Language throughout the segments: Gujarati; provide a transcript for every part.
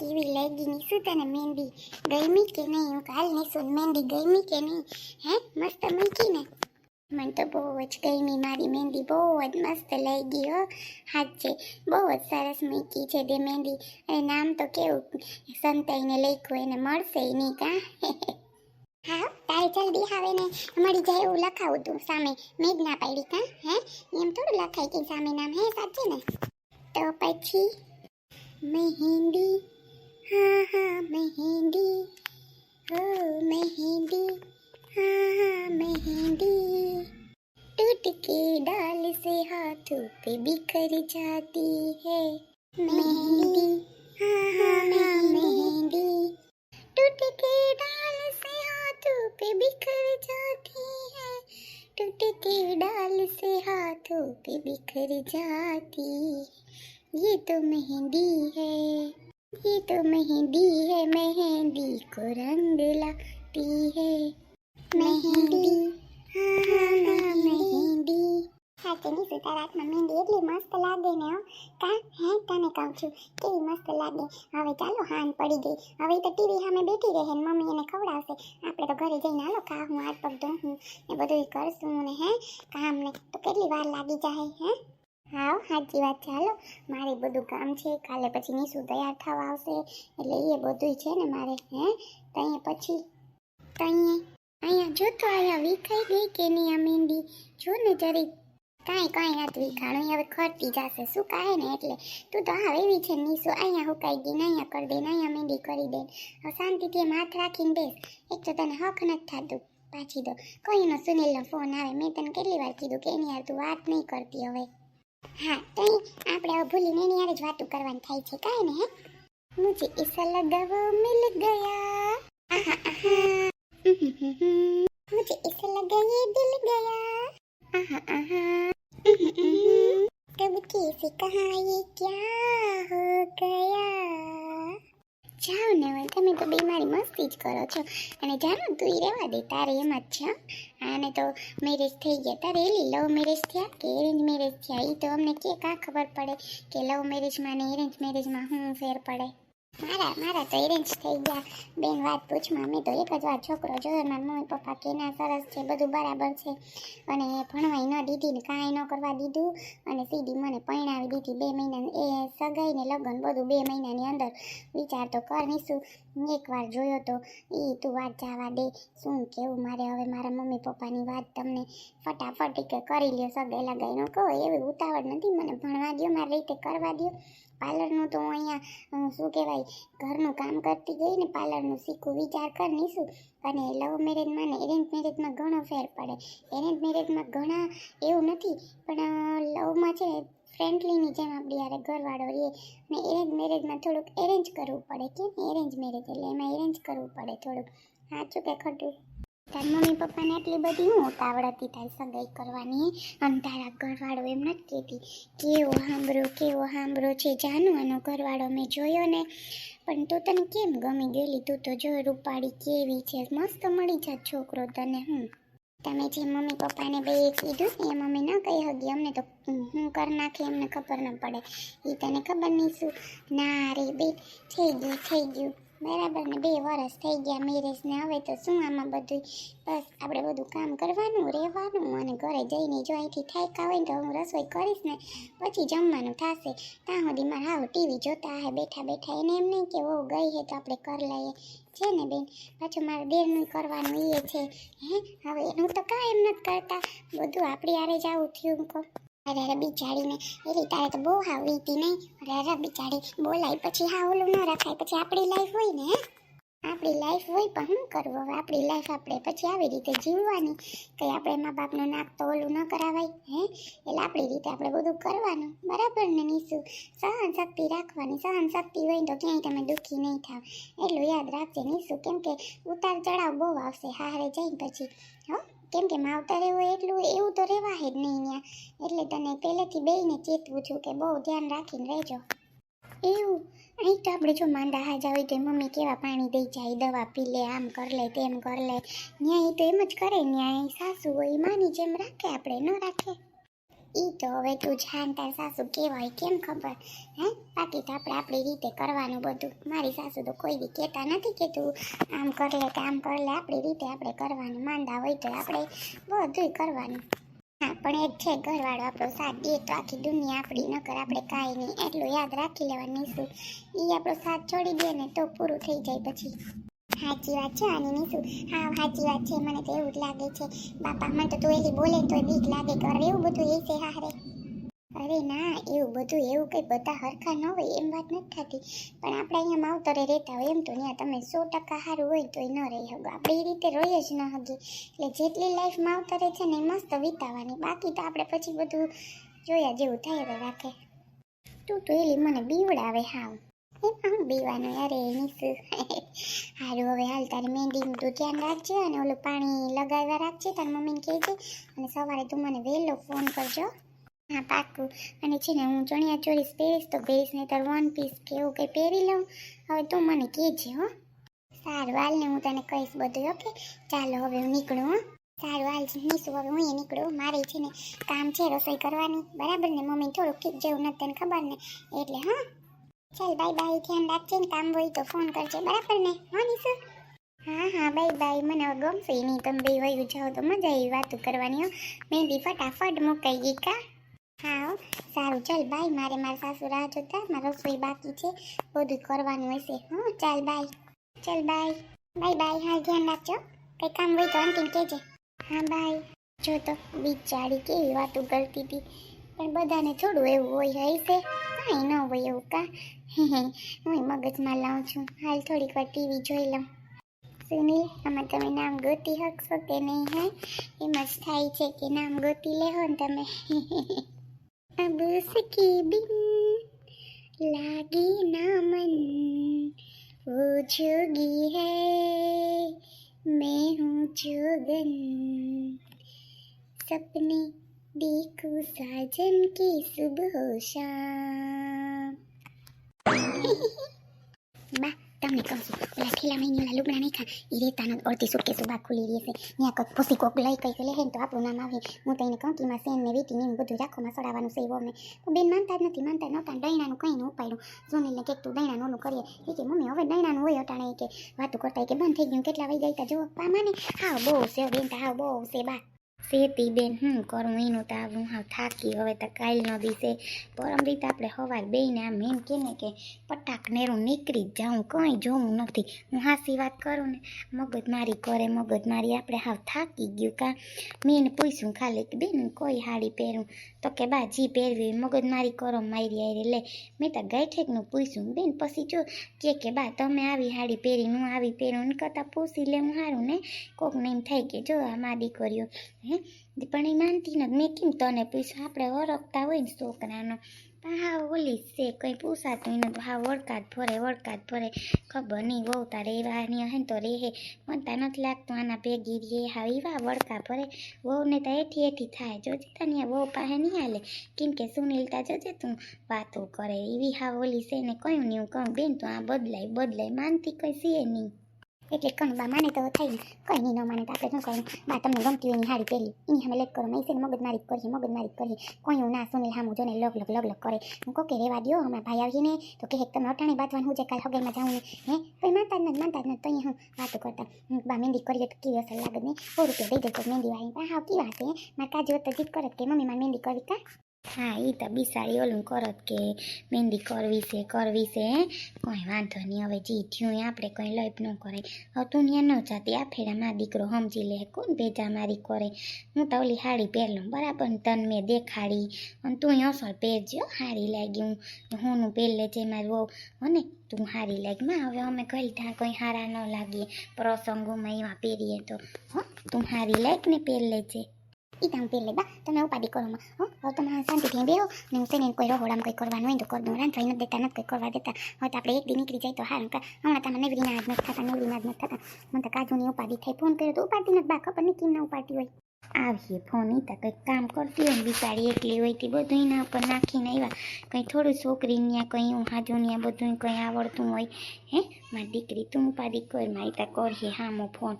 કેવી લાગી નીસુ તને મહેંદી? ગમી કે નહીં? હું કાલ નીસુ મહેંદી ગમી કે નહીં? હે મસ્ત મૂકી ને? મને તો બહુ જ ગમી મારી મહેંદી, બહુ જ મસ્ત લાગી હો. હાચે બહુ જ સરસ મૂકી છે તે મહેંદી. અને નામ તો કેવું સંતાઈને લખ્યું એને મળશે નહીં કા? હા તારે જલ્દી આવે ને મળી જાય એવું લખાવું તું સામે, મેં જ ના પાડી કા? હે એમ થોડું લખાય કે સામે નામ? હે સાચે ને? તો પછી મહેંદી, हाँ हाँ मेहंदी, हो मेहंदी, हाँ हाँ मेहंदी, टूट के डाल से हाथों पे बिखर जाती है मेहंदी, हाँ हाँ हाँ मेहंदी, टूट के डाल से हाथों पे बिखर जाती है, टूट के डाल से हाथों पे बिखर जाती, ये तो मेहंदी है, ये तो मेहंदी है, मेहंदी को रंग लाती है मेहंदी, हाँ हाँ हाँ मेहंदी. સાચે ની તારા હાથમાં મહેંદી એટલી મસ્ત લાગે ને હો કા? હે તને કહું છું કેવી મસ્ત લાગે. હવે ચાલો હાન પડી ગઈ, હવે તો ટીવી સામે બેઠી રહે ને મમ્મી એને ખવડાવશે. આપણે તો ઘરે જઈને હાલો કા હું હાથ પગ ધોઉં ને બધું કરશું ને હે કામ ને તો કેટલી વાર લાગી જાય હે. હા સાચી વાત છે. હાલો મારે બધું કામ છે, કાલે પછી નીસુ તૈયાર થવા આવશે એટલે એ બધું છે ને મારે. હે તઈએ પછી તઈએ અહીંયા જો તો અહીંયા વિખાઈ ગઈ કે નહીં આ મહેંદી? જો ને જરી કાંઈ નથી વિખાણું, હવે ખરતી જશે સુકાય ને એટલે. તું તો હા એવી છે નીસુ, અહીંયા હુકાઈ ગઈ ને અહીંયા કરી દે ને અહીંયા મહેંદી કરી દે. હવે શાંતિથી એમ હાથ રાખીને બેસ. એક તો તને હક નથી થતું પાછી તો કોઈનો સુનિલનો ફોન આવે. મેં તને કેટલી વાર કીધું કે એની યાર તું વાત નહીં કરતી હવે. હા તો આપણે હવે ભૂલીને એની યાર જ વાતું કરવાની થાય છે કાંઈ ને? હે મુझे ऐसा लगा वो मिल गया, आहा आहा, मुझे ऐसा लगा ये दिल गया, आहा आहा, कब कैसे कहा ये क्या हो ગયા. જાઓ ને હવે તમે તો બીમારી મસ્તી જ કરો છો. અને જાણો તું રહેવા દે, તારે એમ જ છે. આને તો મેરેજ થઈ ગયા. તારે એલી લવ મેરેજ થયા કે એરેન્જ મેરેજ થયા એ તો અમને કા ખબર પડે કે લવ મેરેજમાં ને એરેન્જ મેરેજમાં શું ફેર પડે. મારા તો એરેન્જ થઈ ગયા બેન. વાત પૂછમાં મેં તો એક જ વાર છોકરો જોયો. મારા મમ્મી પપ્પા કે ના સરસ છે બધું બરાબર છે અને ભણવાય ન દીધી ને કાંઈ ન કરવા દીધું અને સીધી મને પરણાવી દીધી. 2 મહિના એ સગાઈ ને લગ્ન બધું 2 મહિનાની અંદર. વિચાર તો કર નીસું, એક વાર જોયો તો એ તું વાત જવા દે. શું કેવું મારે હવે મારા મમ્મી પપ્પાની વાત તમને ફટાફટ કે કરી લ્યો સગાઈ લગાઈનો કહો. એવી ઉતાવળ નથી, મને ભણવા દો, મારી રીતે કરવા દો. પાર્લરનું તો હું અહીંયા શું કહેવાય ઘરનું કામ કરતી ગઈ ને પાર્લરનું શીખું. વિચાર કર નીસું. અને લવ મેરેજમાં ને એરેન્જ મેરેજમાં ઘણો ફેર પડે. એરેન્જ મેરેજમાં ઘણા એવું નથી પણ લવમાં છે ફ્રેન્ડલીની જેમ આપણી યારે ઘરવાળો રહે અને એરેન્જ મેરેજમાં થોડુંક એરેન્જ કરવું પડે. કેમ એરેન્જ મેરેજ એટલે એમાં એરેન્જ કરવું પડે થોડુંક. સાચું કે ખોટું? તાર મમ્મી પપ્પાને એટલી બધી હું ઉતાવળ હતી તારી સગાઈ કરવાની અને તારા ઘરવાળો એમ નથી કહેતી કેવો સાંભળો છે જાનું આનો ઘરવાળો મેં જોયો ને. પણ તું તને કેમ ગમી ગયેલી? તું તો જો રૂપાળી કેવી છે, મસ્ત મળી જાત છોકરો તને. તમે જે મમ્મી પપ્પાને બે કીધું ને એમ અમે ન કહી હગી. અમને તો હું કરી નાખે એમને ખબર ન પડે. એ તને ખબર નહીં શું? ના રે બે થઈ ગયું બરાબર ને. 2 વર્ષ થઈ ગયા મેરેજ ને. હવે તો શું આમાં બધું બસ આપણે બધું કામ કરવાનું રહેવાનું અને ઘરે જઈને જો અહીંથી થાક્યા હોય ને તો હું રસોઈ કરીશ ને પછી જમવાનું થશે. ત્યાં સુધી મારે હાવ ટીવી જોતા હે બેઠા એને એમ નહીં કે ઓ ગઈ હે તો આપણે કરી લઈએ છે ને બેન. પાછું મારે દેરનું કરવાનું એ છે. હે હવે એનું તો કાંઈ એમ નથી કરતા, બધું આપણી હારે જ આવું થયું કહો. અરે બિચારીને એલી તારે તો બહુ હાવ વીતી નહીં. અરે બિચારી બોલાય પછી હા ઓલું ન રખાય. પછી આપણી લાઈફ હોય ને, આપણી લાઈફ હોય પણ શું કરવું હવે? આપણી લાઈફ આપણે પછી આવી રીતે જીવવાની. કંઈ આપણે મા બાપનું નાક તો ઓલું ન કરાવાય. હે એટલે આપણી રીતે આપણે બધું કરવાનું બરાબર ને નીસુ? સહન શક્તિ રાખવાની. સહન શક્તિ હોય તો ક્યાંય તમે દુઃખી નહીં થાવ એટલું યાદ રાખજે નીસુ. કેમ કે ઉતાર ચડાવ બહુ આવશે હારે જઈને પછી. કેમ કે માવતરે હોય એટલું એવું તો રહેવાય જ નહીં ત્યાં. એટલે તને પહેલેથી બેયને ચેતવું છું કે બહુ ધ્યાન રાખીને રહેજો. એવું અહીં તો આપણે જો માંદા હાજા હોય તો મમ્મી કેવા પાણી દઈ જાય, દવા પી લે, આમ કર લે તેમ કર લે. ન્યાય તો એમ જ કરે. ન્યાય સાસુ હોય માની જેમ રાખે, આપણે ન રાખે. ઈ તો હવે તું જાણ તાર સાસુ કહેવાય કેમ ખબર હે, બાકી તો આપણે આપણી રીતે કરવાનું બધું. મારી સાસુ તો કોઈ દી કહેતા નથી કે તું આમ કર લે કે આમ કર લે, આપણી રીતે આપણે કરવાનું. માંદા હોય તો આપણે બધુંય કરવાનું. હા પણ એક છે, ઘરવાળો આપણો સાથ દે તો આખી દુનિયા આપણી, નકર આપણે કાંઈ નહીં. એટલું યાદ રાખી લેવાનું નીસુ, ઈ આપણો સાથ છોડી દે ને તો પૂરું થઈ જાય પછી. સાચી વાત છે આની નીસુ, હા સાચી વાત છે. મને તો એવું જ લાગે છે. બાપા મને તો તું એલી બોલે તો બીક લાગે કે અરે એવું બધું એ છે હારે. અરે ના એવું બધું એવું કંઈ બધા હરખા ન હોય એમ વાત નથી થતી, પણ આપણે અહીંયા માવતરે રહેતા હોય એમ તો ત્યાં તમે 100% સારું હોય તો ન રહી શકો. આપણે એ રીતે રહીએ જ ન હગી. એટલે જેટલી લાઈફ માવતરે છે ને એ મસ્ત વિતાવાની, બાકી તો આપણે પછી બધું જોયા જેવું થાય રાખે. તું તો એલી મને બીવડાવે હાવ. એમાં હું બીવાનું? અરે નીસુ સારું હવે હાલ તારી મહેંદીનું તું ધ્યાન રાખજે અને ઓલું પાણી લગાવ્યા રાખજે, તારી મમ્મીને કહેજે. અને સવારે તું મને વહેલો ફોન કરજો. હા પાક્કું. અને છે ને હું ચણિયા ચોરીસ પહેરીશ તો પહેરીશ, નહીં તાર વન પીસ કે એવું કંઈ પહેરી લઉં. હવે તું મને કહેજે હો. સારું હાલ ને હું તને કહીશ બધું. ઓકે ચાલો હવે હું નીકળું હો. સારું હાલ નીસુ હવે હું નીકળું. મારે છે ને કામ છે રસોઈ કરવાની, બરાબર ને? મમ્મી થોડુંક ઠીક જેવું નથી તને ખબર ને એટલે. હા ચાલ બાય બાય, ધ્યાન રાખજે ને કામ હોય તો ફોન કરજે, બરાબર ને? હા નીસુ હા હા બાય બાય. મને હવે ગમશે નહીં તમે બે વયું જાઓ તો મજા આવી વાતો કરવાની. હો મહેંદી ફટાફટ મુકાઈ ગઈ કા. હા સારું ચાલ બાય. મારા સાસુ રાહ જોતા, મારે રસોઈ બાકી છે, બધું કરવાનું હશે. હા ચાલ બાય. ચાલ બાય બાય બાય. હા ધ્યાન રાખજો, કંઈ કામ હોય તો આંટીને કહેજે. હા બાય. જો તો બિચારી કેવી વાતો કરતી હતી, પણ બધાને થોડું એવું હોય હશે, કાંઈ ન હોય એવું કા. હું મગજમાં લાવું છું. હાલ થોડીક વાર ટીવી જોઈ લઉં. સુનિલ આમાં તમે નામ ગોતી શકશો કે નહીં? હે એમ જ થાય છે કે નામ ગોતી લેહો ને તમે. अब उसके बिन लागे ना मन, वो जोगी है मैं हूँ जोगन, सपने देखूं साजन की सुबह शाम. બા તમને કહું છું, ઓલા ઠેલા ઓલા લુગડા નહીં ખા એ રેતા નથી. અડધી સુટકેસો બા ખુલી રહેશે, ત્યાં કંઈક ભૂસી કોક લઈ કંઈક લે ને તો આપણું નામ આવે. હું તો એને કહું કે એમાં સેન ને વીટી ને બધું રાખોમાં સડાવવાનું છે અમને. તો બેન માનતા જ નથી, માનતા નહોતા. દૈણાનું કંઈ ન ઉપાડ્યું. સોનીલને કંઈક તું દૈણાનું ઓલું કરીએ એ કે મમ્મી હવે દૈણાનું હોય અટાણે કે વાતું કરતા કે બંધ થઈ ગયું, કેટલા વાઈ ગયા જો પા માને. હા બહુ છે બેન, હા બહુ છે બા. સેતી બેન કરું એનું તો હું હાવ થાકી. હવે તો કાલનો દિવસે પરમ રીતે આપણે હવાર બેને આમ એમ કે ને કે પટાક નેરું નીકળી જ જાઉં, કંઈ જોવું નથી. હું હાસી વાત કરું ને મગજમારી કરે મગજમારી. આપણે હાવ થાકી ગયું કા. મેં એને પૂછ્યું ખાલી કે બેન કોઈ સાડી પહેરું તો કે બા જી પહેરવી મગજમારી કરો મારી આરે લે. મેં તો ગાયઠેકનું પૂછ્યું બેન, પછી જો કે બા તમે આવી સાડી પહેરી હું આવી પહેરું ને કરતાં પૂછી લેવું સારું ને. કોકને એમ થાય કે જો આ મા દીકરીઓ હે પણ એ માનતી નથી. મેં કેમ તને પૂછ્યું? આપણે ઓળખતા હોય ને છોકરાનો. પણ હા ઓલી છે કંઈ પૂછાતું નથી. હા વળકાત ફરે ખબર નહીં વહુ તારે એવા હે તો રે હે. મને તો નથી લાગતું આના ભેગી રે. હા એવા વળકા ફરે. વહુને તો એઠી થાય. જોજે તને વહુ પાસે નહીં હાલે, કેમ કે સુનિલતા જોજે તું વાતો કરે એવી. હા ઓલી છે ને કયું નહીં. હું કહું બેન તું આ બદલાય માનતી કંઈ છે નહીં. એટલે કણ બા માને તો થાય ને, કંઈ નહીં ન માને તો આપણે શું કહ્યું બા તમને ગમતી હોય એની હાડી પહેરી એની સામે લેટ કરો નહીં છે ને મગજમારી કરીએ કોઈ ના સુનિલ હામું જોને લગ કરે. હું કહું કે રેવા દો હમણાં ભાઈ આવીએ ને તો કે તમે અટાણે બાંધવાનું હું જે કાલ હગેમાં જાઉં ને હે કોઈ માનતા જ નથી તો અહીંયા હું વાતો કરતા બા મહેંદી કરીએ તો કેવી અસર લાગે ને. 100 રૂપિયા દઈ દે તો મહેંદી વાળી હા કેવી વાત હે. મારે કાજુ તો જીત કરે કે મમ્મી મારે મહેંદી કરી કા. હા એ તો બિસાડી ઓલું કરત કે મહેંદી કરવી છે હે. કોઈ વાંધો નહીં, હવે જી થયું આપણે કંઈ લઈપ ન કરાય. હવે તું ત્યાં ન જાતી આ ફેરા મારો દીકરો સમજી લે. કોણ ભેજા મારી કરે. હું તો ઓલી સાડી પહેરલું બરાબર ને તને મેં દેખાડી અને તું અસર પહેરજો સારી લાગી. હું પહેર લેજે મારી વહુ અને તું સારી લાગી માં. હવે અમે ગલઢા કંઈ સારા ન લાગીએ પ્રસંગોમાં એવા પહેરીએ તો તું સારી લાગ ને પહેર લેજે. ઈ તો હું પહેર લે બા તમે ઉપાધિ કરો માં. હવે તમે શાંતિથી બેહો ને હું તેને કોઈ રહોડામાં કંઈ કરવાનું હોય તો કરી દઉં. રાંધવા નથી દેતા નથી કંઈ કરવા દેતા. હવે તો આપણે એક દી નીકળી જાય તો હારું કા. હમણાં તમે નવરીના જ નથી થતા મને તો કાજુની ઉપાધિ થાય. ફોન કર્યો તો ઉપાડતી નથી બા, ખબર નહીં કેમ ના ઉપાડતી હોય. આવીએ ફોન ઈ તો કંઈક કામ કરતી હોય ને બિચારી એકલી હોય તે બધું એના ઉપર નાખીને આવ્યા. કંઈ થોડું છોકરીને ત્યાં કંઈ હું હાજું ત્યાં બધું કંઈ આવડતું હોય હે. મારી દીકરી તું ઉપાધિ કરમાં એ તો કરીએ હામો ફોન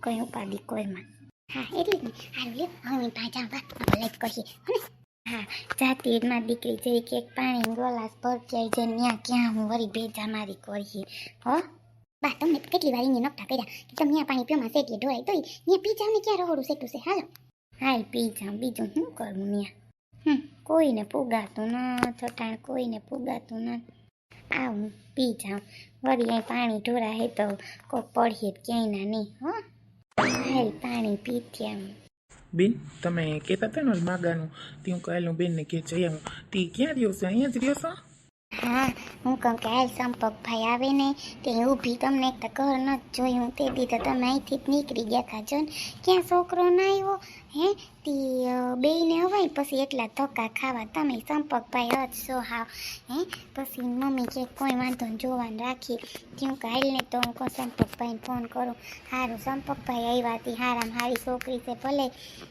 કંઈ ઉપાધિ કરમાં. હા એટલે જ ને હારું લ્યો હવે હું ત્યાં જાઉં બા લઈ કહીએ હને હા જાતી માં દીકરી જઈ કે પાણી ગ્લાસ ભર જાય છે ત્યાં ક્યાં હું વળી ભેજા મારી કરીએ હો બા તમને કેટલી વાર અહીંયા નકટા કર્યા કે તમે ત્યાં પાણી પીવામાં શેટીએ ઢોળાય તોય ત્યાં પી જાવ ને ક્યાં રહોડું શેટું છે હાલો હાલ પી જાઉં બીજું શું કરવું ત્યાં કોઈને પુગાતું ન છટાણ કોઈને પુગાતું ન આવું પી જાઉં વળી અહીં પાણી ઢોળાય તો કોક પડીએ ક્યાંય ના નહીં હો હાલ પાણી પીતી આમ બેન તમે કહેતા હતા ને માગાનું તે હું કાલનું બેનને કે જઈ આવું તે ક્યાં રહ્યો છે અહીંયા જ રહ્યો છો હા હું કહું કે હાલ સંપર્કભાઈ આવે ને તે ઊભી તમને એક તો ઘર નથી જોયું તે દી તો તમે અહીંથી જ નીકળી ગયા હતા જો ને ક્યાં છોકરો ના આવ્યો હે તી બેયને હવાય પછી એટલા ધક્કા ખાવા તમે સંપર્કભાઈ જ છો હાવ હે પછી મમ્મી કે કોઈ વાંધો ને જોવાનું રાખીએ હું કે હાલ ને તો હું કહું સંપર્કભાઈને ફોન કરું સારું સંપર્કભાઈ આવ્યા હતી હારામ હારી છોકરી છે ભલે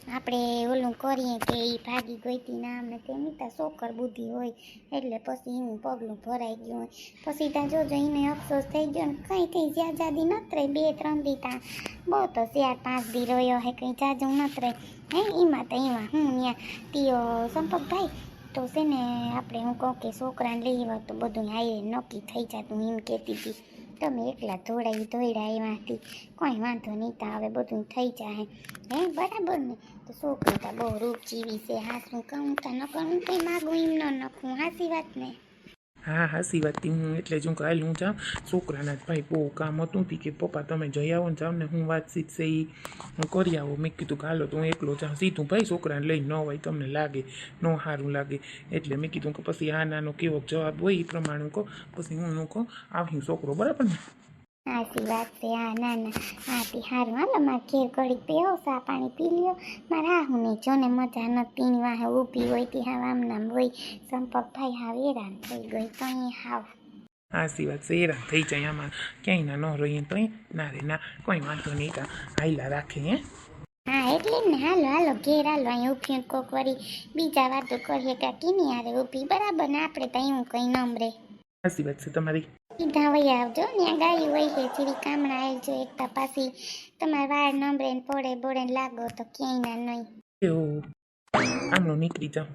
આપણે ઓલું કરીએ કે એ ભાગી ગઈ ના અમને તેની તો છોકર બુદ્ધિ હોય એટલે પછી હું પગલું ભરાઈ ગયું હોય પછી ત્યાં જોજો એને અફસોસ થઈ ગયો ને કંઈ થઈ જ્યાં જાદી નથી રહી 2-3 દી ત્યાં બહુ તો 4-5 દી રહ્યો હે કંઈ જાજુ નથી રહી હે એમાં તો એમાં હું ત્યાં તીયો સંપર્કભાઈ તો છે ને આપણે હું કહું કે છોકરાને લઈ આવ્યા તો બધું હારે નક્કી થઈ જતું એમ કહેતી હતી તમે એકલા ધોળ્યા એમાંથી કોઈ વાંધો નહીં તો હવે બધું થઈ જાય હે બરાબર ને તો છોકરી તો બહુ રૂપ જીવી છે હાસું કહું તો ન કરું કંઈ માગું એમ ન નખું હાસી વાત ને હા હાસી વાત તી હું એટલે જ હું કાલ હું જાઉં છોકરાના જ ભાઈ બહુ કામ હતું તી કે પપ્પા તમે જઈ આવો ને જાઓ ને હું વાતચીત છે એ હું કરી આવું મેં કીધું કે હાલો તો હું એકલો જાઉં સીધું ભાઈ છોકરાને લઈને ન હોય તમને લાગે ન સારું લાગે એટલે મેં કીધું કે પછી આ નાનો કેવો જવાબ હોય એ પ્રમાણે હું કહું પછી હું કહું આવ્યું છોકરો બરાબર ને સાચી વાત છે હા ના ના હા તે સારું હાલો મારે ઘેર ઘડીક પીવો ચા પાણી પી લ્યો મારે આવું નહીં જો ને મજા નથી એની વાહે ઊભી હોય તે હાવ આમ નામ હોય સંપર્કભાઈ હાવ હેરાન થઈ ગઈ તો અહીં હાવ હાસી વાત છે હેરાન થઈ જાય આમાં ક્યાંય ના ન રહીએ તો ના રે ના કોઈ વાંધો નહીં તા હાઈલા રાખે હે હા એટલે જ ને હાલો હાલો ઘેર હાલો અહીં ઊભી કોક વળી બીજા વાતો કરીએ કે કીની હારે ઊભી બરાબર ને આપણે તો એવું કંઈ નમરે હાસી વાત છે તમારી સીધા વહી આવજો ત્યાં ગાડી વહી છે ચીરી કામડા આવજો એકતા પાછી તમારે વાળ નમરે ને પડે બોડે લાગો તો ક્યાંય ના નહીં એવું આમનો નીકળી જાઉં